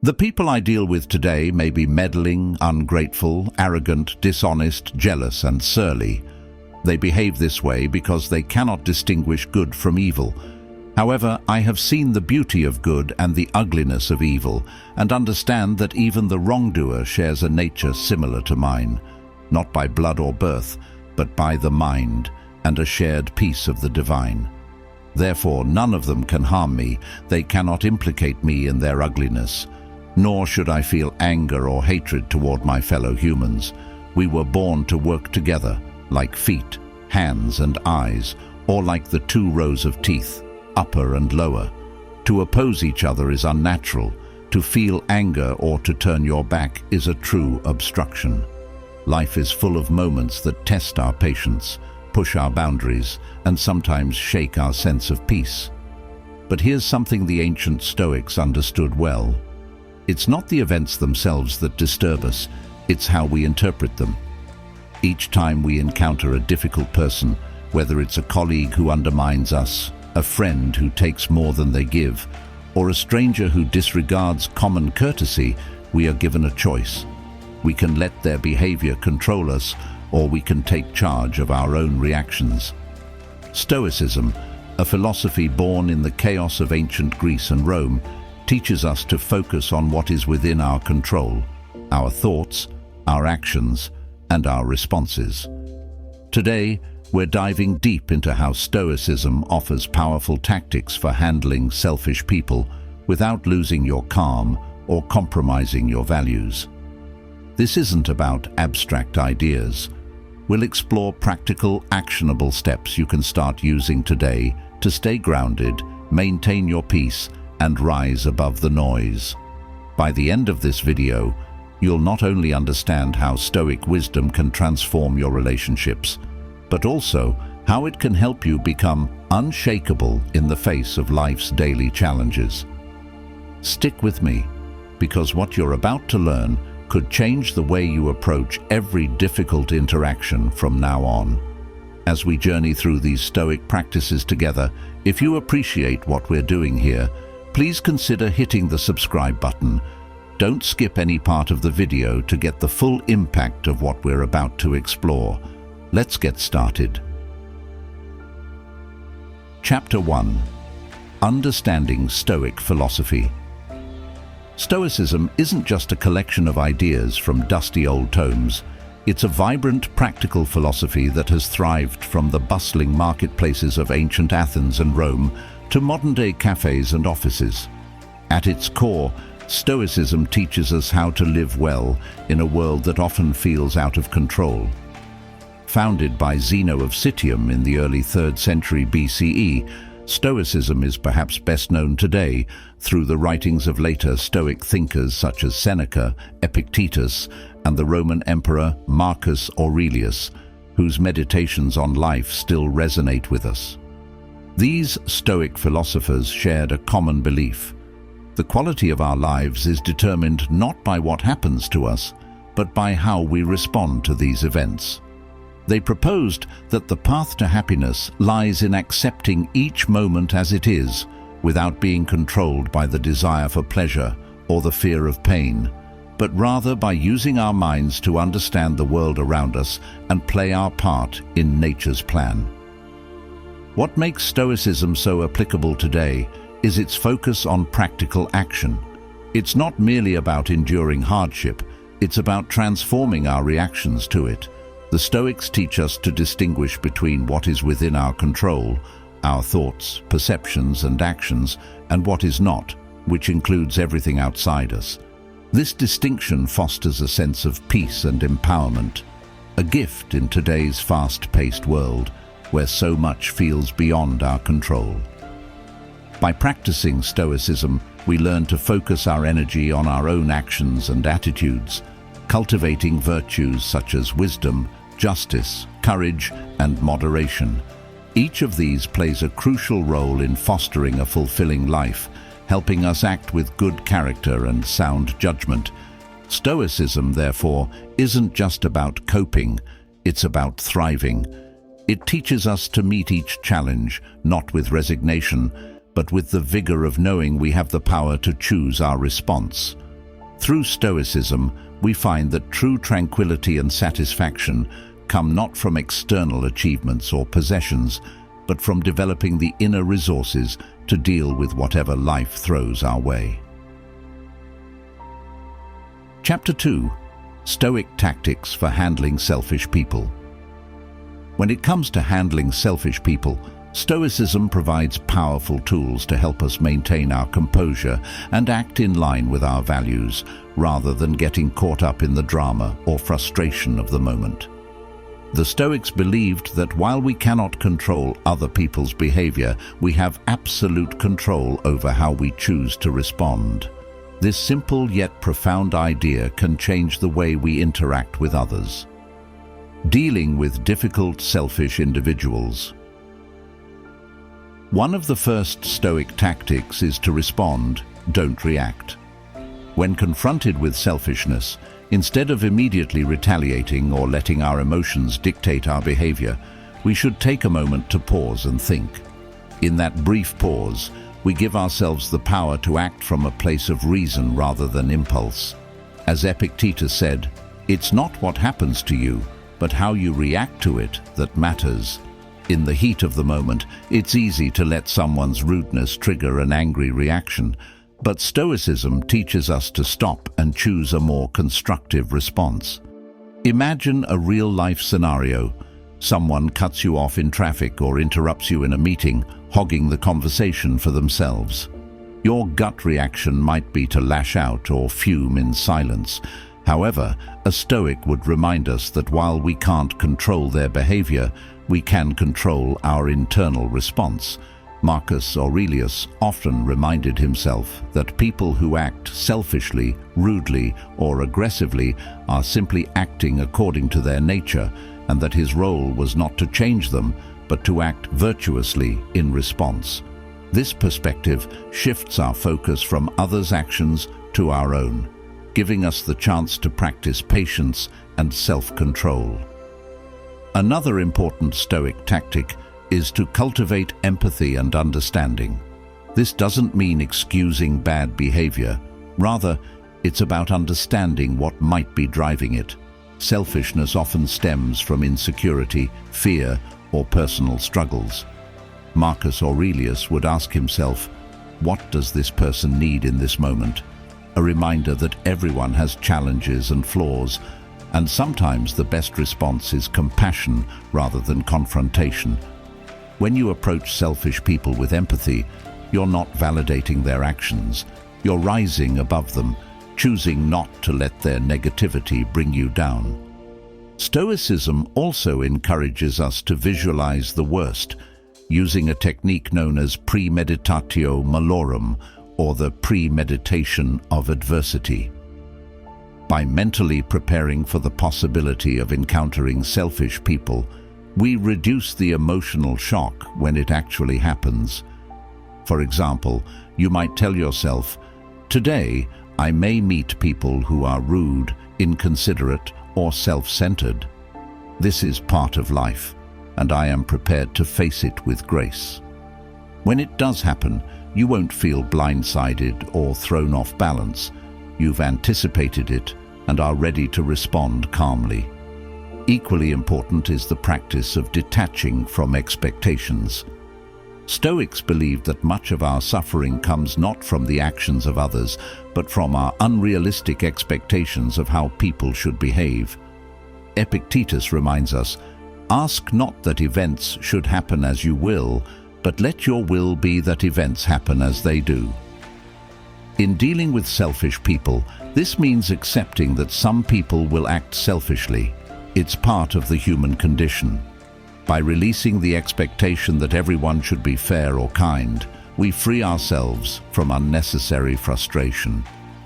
The people I deal with today may be meddling, ungrateful, arrogant, dishonest, jealous, and surly. They behave this way because they cannot distinguish good from evil. However, I have seen the beauty of good and the ugliness of evil, and understand that even the wrongdoer shares a nature similar to mine, not by blood or birth, but by the mind, and a shared piece of the divine. Therefore, none of them can harm me, they cannot implicate me in their ugliness. Nor should I feel anger or hatred toward my fellow humans. We were born to work together, like feet, hands, and eyes, or like the two rows of teeth, upper and lower. To oppose each other is unnatural. To feel anger or to turn your back is a true obstruction. Life is full of moments that test our patience, push our boundaries, and sometimes shake our sense of peace. But here's something the ancient Stoics understood well. It's not the events themselves that disturb us, it's how we interpret them. Each time we encounter a difficult person, whether it's a colleague who undermines us, a friend who takes more than they give, or a stranger who disregards common courtesy, we are given a choice. We can let their behavior control us, or we can take charge of our own reactions. Stoicism, a philosophy born in the chaos of ancient Greece and Rome, teaches us to focus on what is within our control, our thoughts, our actions, and our responses. Today, we're diving deep into how Stoicism offers powerful tactics for handling selfish people without losing your calm or compromising your values. This isn't about abstract ideas. We'll explore practical, actionable steps you can start using today to stay grounded, maintain your peace, and rise above the noise. By the end of this video, you'll not only understand how Stoic wisdom can transform your relationships, but also how it can help you become unshakable in the face of life's daily challenges. Stick with me, because what you're about to learn could change the way you approach every difficult interaction from now on. As we journey through these Stoic practices together, if you appreciate what we're doing here, please consider hitting the subscribe button. Don't skip any part of the video to get the full impact of what we're about to explore. Let's get started. Chapter 1. Understanding Stoic Philosophy. Stoicism isn't just a collection of ideas from dusty old tomes. It's a vibrant, practical philosophy that has thrived from the bustling marketplaces of ancient Athens and Rome to modern-day cafes and offices. At its core, Stoicism teaches us how to live well in a world that often feels out of control. Founded by Zeno of Citium in the early 3rd century BCE, Stoicism is perhaps best known today through the writings of later Stoic thinkers such as Seneca, Epictetus, and the Roman Emperor Marcus Aurelius, whose meditations on life still resonate with us. These Stoic philosophers shared a common belief. The quality of our lives is determined not by what happens to us, but by how we respond to these events. They proposed that the path to happiness lies in accepting each moment as it is, without being controlled by the desire for pleasure or the fear of pain, but rather by using our minds to understand the world around us and play our part in nature's plan. What makes Stoicism so applicable today is its focus on practical action. It's not merely about enduring hardship, it's about transforming our reactions to it. The Stoics teach us to distinguish between what is within our control, our thoughts, perceptions, and actions, and what is not, which includes everything outside us. This distinction fosters a sense of peace and empowerment, a gift in today's fast-paced world, where so much feels beyond our control. By practicing Stoicism, we learn to focus our energy on our own actions and attitudes, cultivating virtues such as wisdom, justice, courage, and moderation. Each of these plays a crucial role in fostering a fulfilling life, helping us act with good character and sound judgment. Stoicism, therefore, isn't just about coping, it's about thriving. It teaches us to meet each challenge, not with resignation, but with the vigor of knowing we have the power to choose our response. Through Stoicism, we find that true tranquility and satisfaction come not from external achievements or possessions, but from developing the inner resources to deal with whatever life throws our way. Chapter 2. Stoic Tactics for Handling Selfish People. When it comes to handling selfish people, Stoicism provides powerful tools to help us maintain our composure and act in line with our values, rather than getting caught up in the drama or frustration of the moment. The Stoics believed that while we cannot control other people's behavior, we have absolute control over how we choose to respond. This simple yet profound idea can change the way we interact with others. Dealing with difficult, selfish individuals. One of the first Stoic tactics is to respond, don't react. When confronted with selfishness, instead of immediately retaliating or letting our emotions dictate our behavior, we should take a moment to pause and think. In that brief pause, we give ourselves the power to act from a place of reason rather than impulse. As Epictetus said, "It's not what happens to you, but how you react to it that matters." In the heat of the moment, it's easy to let someone's rudeness trigger an angry reaction, but Stoicism teaches us to stop and choose a more constructive response. Imagine a real-life scenario. Someone cuts you off in traffic or interrupts you in a meeting, hogging the conversation for themselves. Your gut reaction might be to lash out or fume in silence. However, a Stoic would remind us that while we can't control their behavior, we can control our internal response. Marcus Aurelius often reminded himself that people who act selfishly, rudely, or aggressively are simply acting according to their nature, and that his role was not to change them, but to act virtuously in response. This perspective shifts our focus from others' actions to our own, giving us the chance to practice patience and self-control. Another important Stoic tactic is to cultivate empathy and understanding. This doesn't mean excusing bad behavior. Rather, it's about understanding what might be driving it. Selfishness often stems from insecurity, fear, or personal struggles. Marcus Aurelius would ask himself, what does this person need in this moment? A reminder that everyone has challenges and flaws, and sometimes the best response is compassion rather than confrontation. When you approach selfish people with empathy, you're not validating their actions. You're rising above them, choosing not to let their negativity bring you down. Stoicism also encourages us to visualize the worst, using a technique known as premeditatio malorum, or the premeditation of adversity. By mentally preparing for the possibility of encountering selfish people, we reduce the emotional shock when it actually happens. For example, you might tell yourself, "Today, I may meet people who are rude, inconsiderate, or self-centered. This is part of life, and I am prepared to face it with grace." When it does happen, you won't feel blindsided or thrown off balance. You've anticipated it and are ready to respond calmly. Equally important is the practice of detaching from expectations. Stoics believe that much of our suffering comes not from the actions of others, but from our unrealistic expectations of how people should behave. Epictetus reminds us, "Ask not that events should happen as you will, but let your will be that events happen as they do." In dealing with selfish people, this means accepting that some people will act selfishly. It's part of the human condition. By releasing the expectation that everyone should be fair or kind, we free ourselves from unnecessary frustration.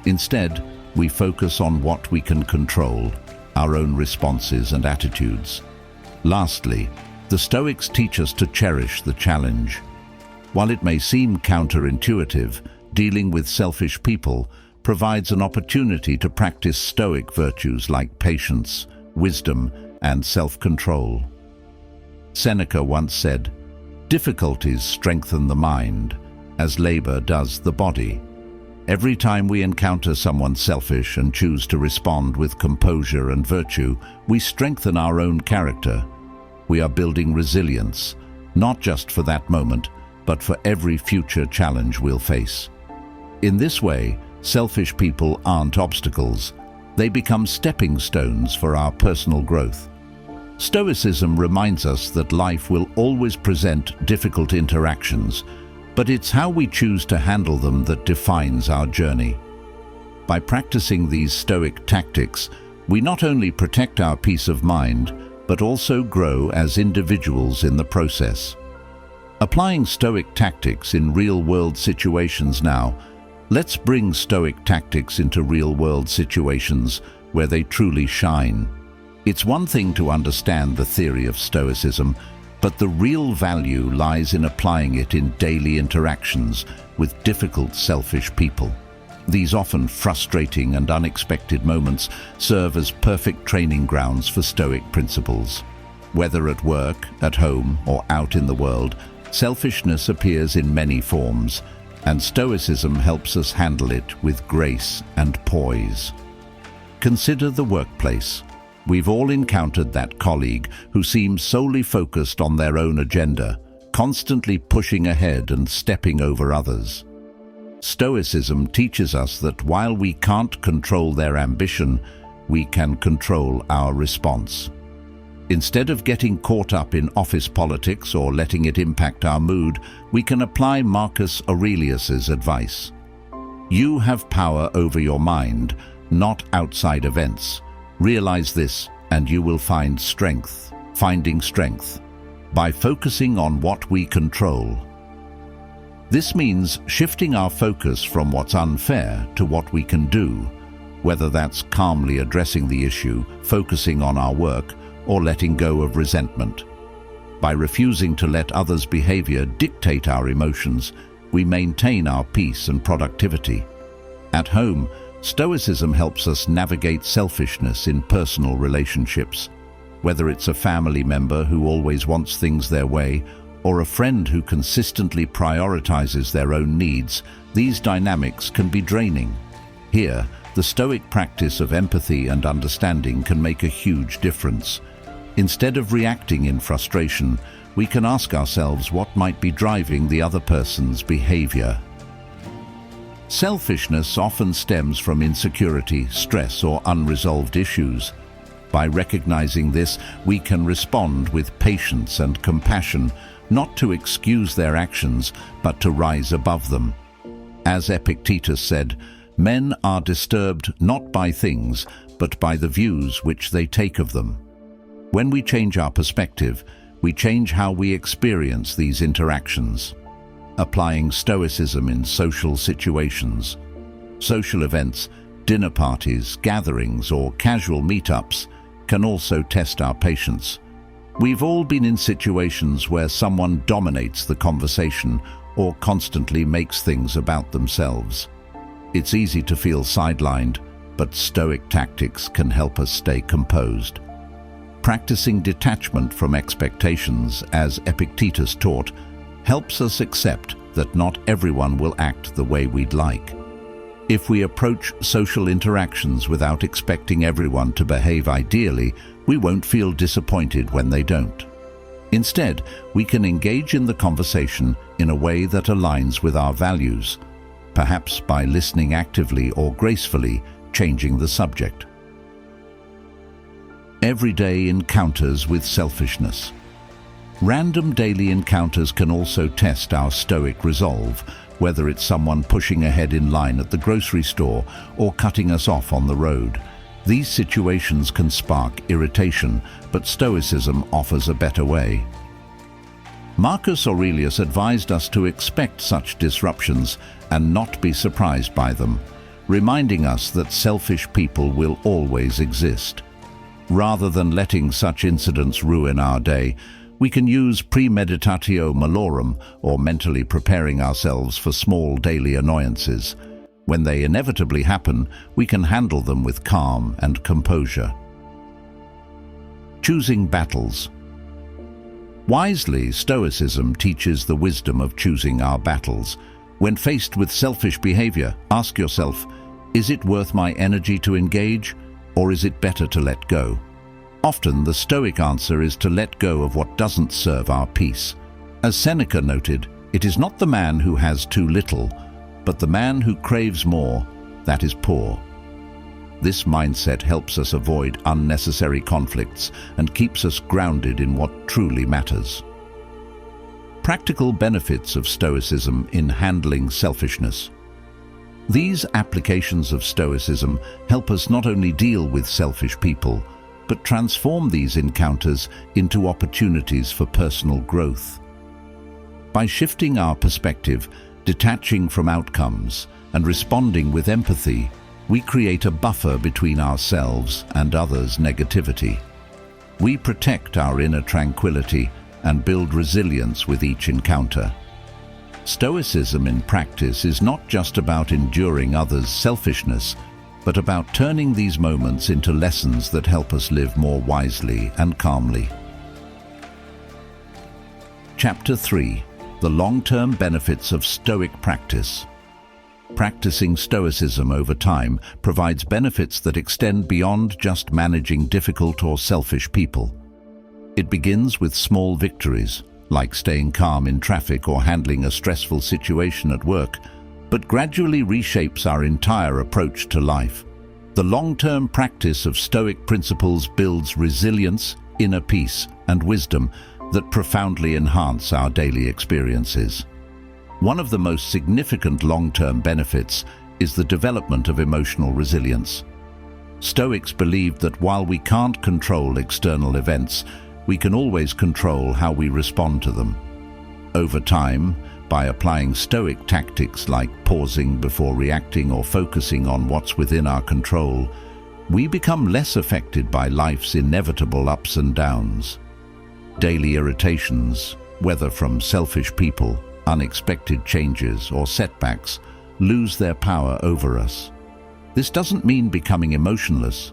Instead, we focus on what we can control, our own responses and attitudes. Lastly, the Stoics teach us to cherish the challenge. While it may seem counterintuitive, dealing with selfish people provides an opportunity to practice Stoic virtues like patience, wisdom, and self-control. Seneca once said, "Difficulties strengthen the mind, as labor does the body." Every time we encounter someone selfish and choose to respond with composure and virtue, we strengthen our own character. We are building resilience, not just for that moment, but for every future challenge we'll face. In this way, selfish people aren't obstacles. They become stepping stones for our personal growth. Stoicism reminds us that life will always present difficult interactions, but it's how we choose to handle them that defines our journey. By practicing these Stoic tactics, we not only protect our peace of mind, but also grow as individuals in the process. Applying Stoic tactics in real-world situations now, let's bring Stoic tactics into real-world situations where they truly shine. It's one thing to understand the theory of Stoicism, but the real value lies in applying it in daily interactions with difficult, selfish people. These often frustrating and unexpected moments serve as perfect training grounds for Stoic principles. Whether at work, at home, or out in the world, selfishness appears in many forms, and Stoicism helps us handle it with grace and poise. Consider the workplace. We've all encountered that colleague who seems solely focused on their own agenda, constantly pushing ahead and stepping over others. Stoicism teaches us that while we can't control their ambition, we can control our response. Instead of getting caught up in office politics or letting it impact our mood, we can apply Marcus Aurelius's advice. You have power over your mind, not outside events. Realize this, and you will find strength, finding strength, by focusing on what we control. This means shifting our focus from what's unfair to what we can do, whether that's calmly addressing the issue, focusing on our work, or letting go of resentment. By refusing to let others' behavior dictate our emotions, we maintain our peace and productivity. At home, Stoicism helps us navigate selfishness in personal relationships. Whether it's a family member who always wants things their way, or a friend who consistently prioritizes their own needs, these dynamics can be draining. Here, the Stoic practice of empathy and understanding can make a huge difference. Instead of reacting in frustration, we can ask ourselves what might be driving the other person's behavior. Selfishness often stems from insecurity, stress, or unresolved issues. By recognizing this, we can respond with patience and compassion, not to excuse their actions, but to rise above them. As Epictetus said, men are disturbed not by things, but by the views which they take of them. When we change our perspective, we change how we experience these interactions. Applying Stoicism in social situations. Social events, dinner parties, gatherings, or casual meetups can also test our patience. We've all been in situations where someone dominates the conversation or constantly makes things about themselves. It's easy to feel sidelined, but Stoic tactics can help us stay composed. Practicing detachment from expectations, as Epictetus taught, helps us accept that not everyone will act the way we'd like. If we approach social interactions without expecting everyone to behave ideally, we won't feel disappointed when they don't. Instead, we can engage in the conversation in a way that aligns with our values, perhaps by listening actively or gracefully, changing the subject. Everyday encounters with selfishness. Random daily encounters can also test our Stoic resolve, whether it's someone pushing ahead in line at the grocery store or cutting us off on the road. These situations can spark irritation, but Stoicism offers a better way. Marcus Aurelius advised us to expect such disruptions and not be surprised by them, reminding us that selfish people will always exist. Rather than letting such incidents ruin our day, we can use premeditatio malorum, or mentally preparing ourselves for small daily annoyances. When they inevitably happen, we can handle them with calm and composure. Choosing battles. Wisely, Stoicism teaches the wisdom of choosing our battles. When faced with selfish behavior, ask yourself, is it worth my energy to engage, or is it better to let go? Often, the Stoic answer is to let go of what doesn't serve our peace. As Seneca noted, it is not the man who has too little, but the man who craves more, that is poor. This mindset helps us avoid unnecessary conflicts and keeps us grounded in what truly matters. Practical benefits of Stoicism in handling selfishness. These applications of Stoicism help us not only deal with selfish people, but transform these encounters into opportunities for personal growth. By shifting our perspective, detaching from outcomes, and responding with empathy, we create a buffer between ourselves and others' negativity. We protect our inner tranquility and build resilience with each encounter. Stoicism in practice is not just about enduring others' selfishness, but about turning these moments into lessons that help us live more wisely and calmly. Chapter 3: The long-term benefits of Stoic practice. Practicing Stoicism over time provides benefits that extend beyond just managing difficult or selfish people. It begins with small victories, like staying calm in traffic or handling a stressful situation at work, but gradually reshapes our entire approach to life. The long-term practice of Stoic principles builds resilience, inner peace, and wisdom that profoundly enhance our daily experiences. One of the most significant long-term benefits is the development of emotional resilience. Stoics believed that while we can't control external events, we can always control how we respond to them. Over time, by applying Stoic tactics like pausing before reacting or focusing on what's within our control, we become less affected by life's inevitable ups and downs. Daily irritations, whether from selfish people, unexpected changes, or setbacks, lose their power over us. This doesn't mean becoming emotionless.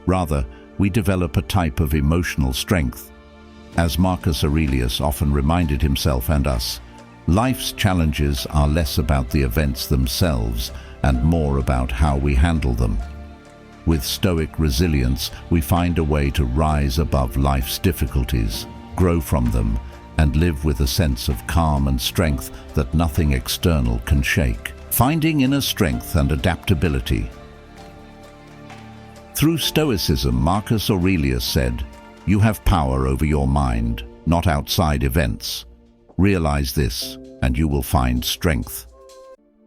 Rather, we develop a type of emotional strength. As Marcus Aurelius often reminded himself and us, life's challenges are less about the events themselves and more about how we handle them. With Stoic resilience, we find a way to rise above life's difficulties, grow from them, and live with a sense of calm and strength that nothing external can shake. Finding inner strength and adaptability. Through Stoicism, Marcus Aurelius said, "You have power over your mind, not outside events. Realize this, and you will find strength."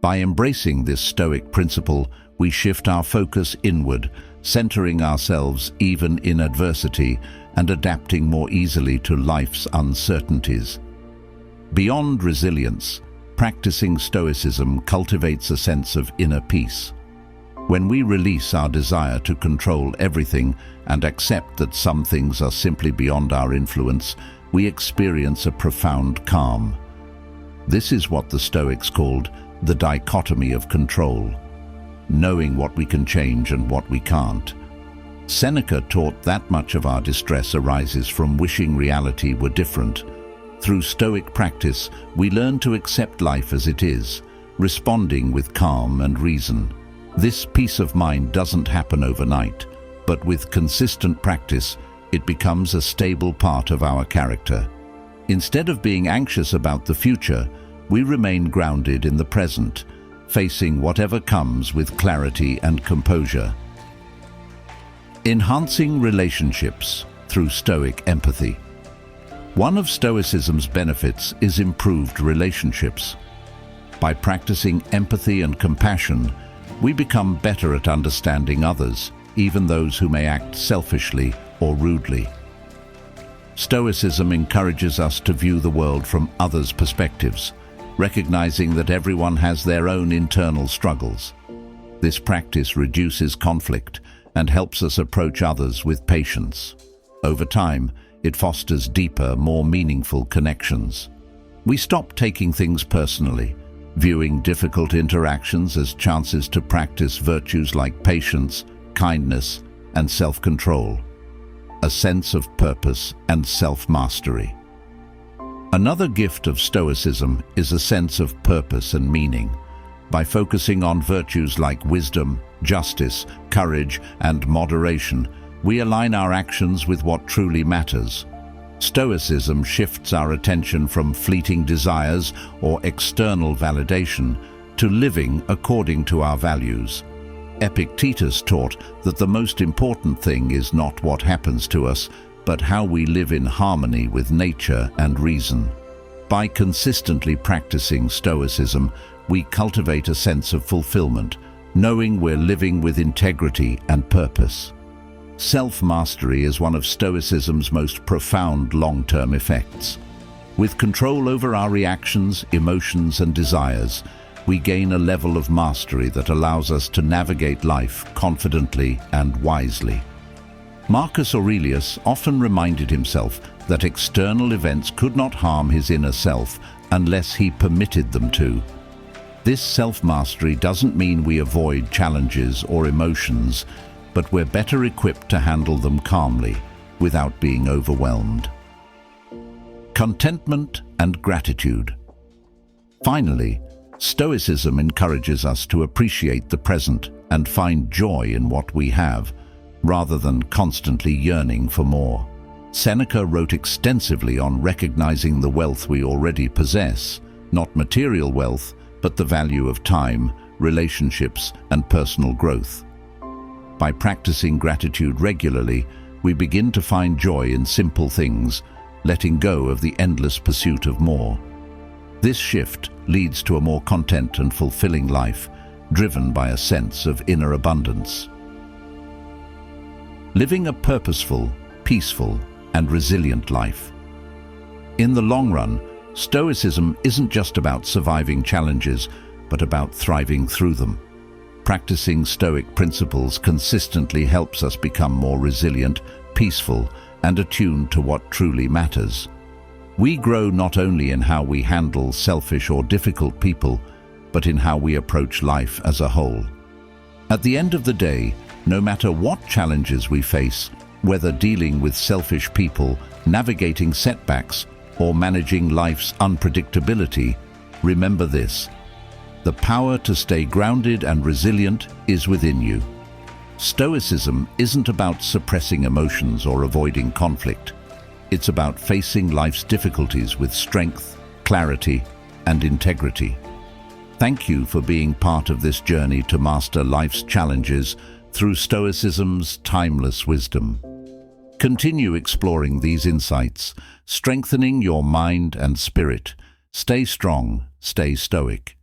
By embracing this Stoic principle, we shift our focus inward, centering ourselves even in adversity and adapting more easily to life's uncertainties. Beyond resilience, practicing Stoicism cultivates a sense of inner peace. When we release our desire to control everything and accept that some things are simply beyond our influence, we experience a profound calm. This is what the Stoics called the dichotomy of control, knowing what we can change and what we can't. Seneca taught that much of our distress arises from wishing reality were different. Through Stoic practice, we learn to accept life as it is, responding with calm and reason. This peace of mind doesn't happen overnight, but with consistent practice, it becomes a stable part of our character. Instead of being anxious about the future, we remain grounded in the present, facing whatever comes with clarity and composure. Enhancing relationships through Stoic empathy. One of Stoicism's benefits is improved relationships. By practicing empathy and compassion, we become better at understanding others, even those who may act selfishly or rudely. Stoicism encourages us to view the world from others' perspectives, recognizing that everyone has their own internal struggles. This practice reduces conflict and helps us approach others with patience. Over time, it fosters deeper, more meaningful connections. We stop taking things personally, viewing difficult interactions as chances to practice virtues like patience, kindness, and self-control, a sense of purpose and self-mastery. Another gift of Stoicism is a sense of purpose and meaning. By focusing on virtues like wisdom, justice, courage, and moderation, we align our actions with what truly matters. Stoicism shifts our attention from fleeting desires or external validation to living according to our values. Epictetus taught that the most important thing is not what happens to us, but how we live in harmony with nature and reason. By consistently practicing Stoicism, we cultivate a sense of fulfillment, knowing we're living with integrity and purpose. Self-mastery is one of Stoicism's most profound long-term effects. With control over our reactions, emotions, and desires, we gain a level of mastery that allows us to navigate life confidently and wisely. Marcus Aurelius often reminded himself that external events could not harm his inner self unless he permitted them to. This self-mastery doesn't mean we avoid challenges or emotions, but we're better equipped to handle them calmly, without being overwhelmed. Contentment and gratitude. Finally, Stoicism encourages us to appreciate the present and find joy in what we have, rather than constantly yearning for more. Seneca wrote extensively on recognizing the wealth we already possess, not material wealth, but the value of time, relationships, and personal growth. By practicing gratitude regularly, we begin to find joy in simple things, letting go of the endless pursuit of more. This shift leads to a more content and fulfilling life, driven by a sense of inner abundance. Living a purposeful, peaceful, and resilient life. In the long run, Stoicism isn't just about surviving challenges, but about thriving through them. Practicing Stoic principles consistently helps us become more resilient, peaceful, and attuned to what truly matters. We grow not only in how we handle selfish or difficult people, but in how we approach life as a whole. At the end of the day, no matter what challenges we face, whether dealing with selfish people, navigating setbacks, or managing life's unpredictability, remember this: the power to stay grounded and resilient is within you. Stoicism isn't about suppressing emotions or avoiding conflict. It's about facing life's difficulties with strength, clarity, and integrity. Thank you for being part of this journey to master life's challenges through Stoicism's timeless wisdom. Continue exploring these insights, strengthening your mind and spirit. Stay strong, stay stoic.